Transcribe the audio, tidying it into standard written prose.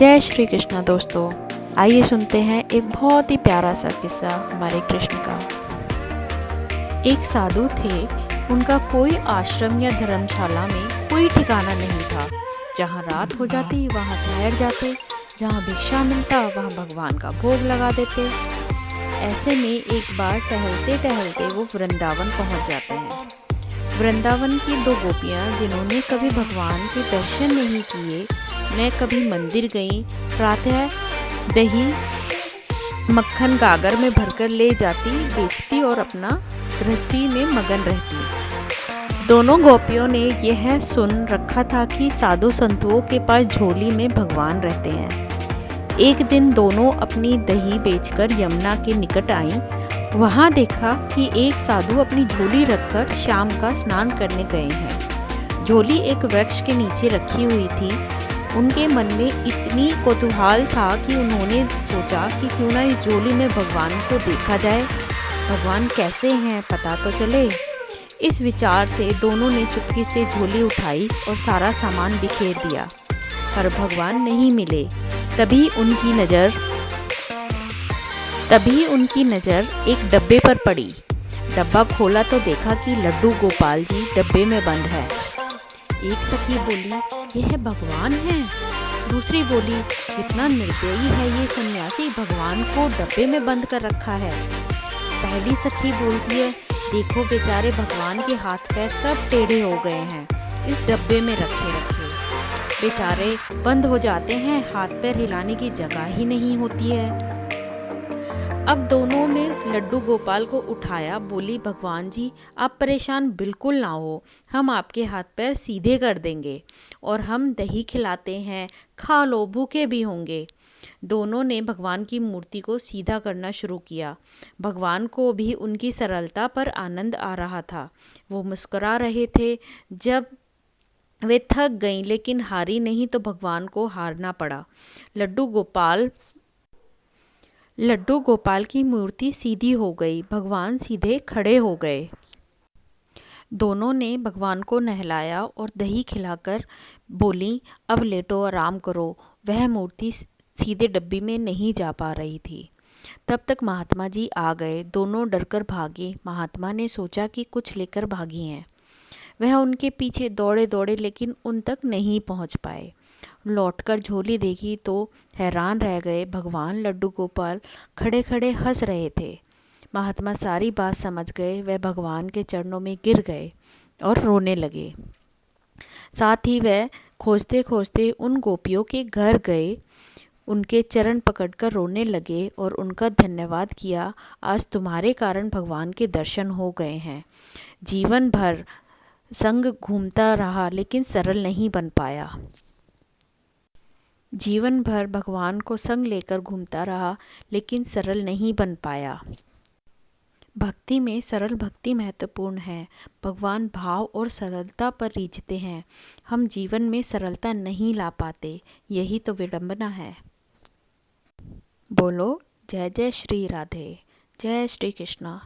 जय श्री कृष्ण दोस्तों। आइए सुनते हैं एक बहुत ही प्यारा सा किस्सा हमारे कृष्ण का। एक साधु थे, उनका कोई आश्रम या धर्मशाला में कोई ठिकाना नहीं था। जहाँ रात हो जाती वहाँ ठहर जाते, जहाँ भिक्षा मिलता वहाँ भगवान का भोग लगा देते। ऐसे में एक बार टहलते टहलते वो वृंदावन पहुँच जाते हैं। वृंदावन की दो गोपियाँ जिन्होंने कभी भगवान के दर्शन नहीं किए, न कभी मंदिर गई, प्रातः दही मक्खन गागर में भरकर ले जाती, बेचती और अपना गृहस्थी में मगन रहती। दोनों गोपियों ने यह सुन रखा था कि साधु संतों के पास झोली में भगवान रहते हैं। एक दिन दोनों अपनी दही बेचकर यमुना के निकट आईं। वहाँ देखा कि एक साधु अपनी झोली रखकर शाम का स्नान करने गए हैं। झोली एक वृक्ष के नीचे रखी हुई थी। उनके मन में इतनी कौतूहल था कि उन्होंने सोचा कि क्यों ना इस झोली में भगवान को देखा जाए, भगवान कैसे हैं पता तो चले। इस विचार से दोनों ने चुपके से झोली उठाई और सारा सामान बिखेर दिया, पर भगवान नहीं मिले। तभी उनकी नज़र एक डब्बे पर पड़ी। डब्बा खोला तो देखा कि लड्डू गोपाल जी डब्बे में बंद है। एक सखी बोली, यह भगवान है। दूसरी बोली, कितना निर्दयी है ये सन्यासी, भगवान को डब्बे में बंद कर रखा है। पहली सखी बोलती है, देखो बेचारे भगवान के हाथ पैर सब टेढ़े हो गए हैं, इस डब्बे में रखे रखे बेचारे बंद हो जाते हैं, हाथ पैर हिलाने की जगह ही नहीं होती है। अब दोनों ने लड्डू गोपाल को उठाया। बोली, भगवान जी आप परेशान बिल्कुल ना हो, हम आपके हाथ पैर सीधे कर देंगे और हम दही खिलाते हैं, खा लो, भूखे भी होंगे। दोनों ने भगवान की मूर्ति को सीधा करना शुरू किया। भगवान को भी उनकी सरलता पर आनंद आ रहा था। वो मुस्कुरा रहे थे। जब वे थक गईं लेकिन हारी नहीं तो भगवान को हारना पड़ा। लड्डू गोपाल की मूर्ति सीधी हो गई, भगवान सीधे खड़े हो गए। दोनों ने भगवान को नहलाया और दही खिलाकर बोली, अब लेटो, आराम करो। वह मूर्ति सीधे डब्बी में नहीं जा पा रही थी। तब तक महात्मा जी आ गए। दोनों डरकर भागे। महात्मा ने सोचा कि कुछ लेकर भागी हैं। वह उनके पीछे दौड़े दौड़े लेकिन उन तक नहीं पहुंच पाए। लौटकर झोली देखी तो हैरान रह गए। भगवान लड्डू गोपाल खड़े खड़े हंस रहे थे। महात्मा सारी बात समझ गए। वह भगवान के चरणों में गिर गए और रोने लगे। साथ ही वह खोजते खोजते उन गोपियों के घर गए, उनके चरण पकड़कर रोने लगे और उनका धन्यवाद किया। आज तुम्हारे कारण भगवान के दर्शन हो गए हैं। जीवन भर संग घूमता रहा लेकिन सरल नहीं बन पाया। जीवन भर भगवान को संग लेकर घूमता रहा लेकिन सरल नहीं बन पाया। भक्ति में सरल भक्ति महत्वपूर्ण है। भगवान भाव और सरलता पर रीझते हैं। हम जीवन में सरलता नहीं ला पाते, यही तो विडंबना है। बोलो जय जय श्री राधे। जय श्री कृष्णा।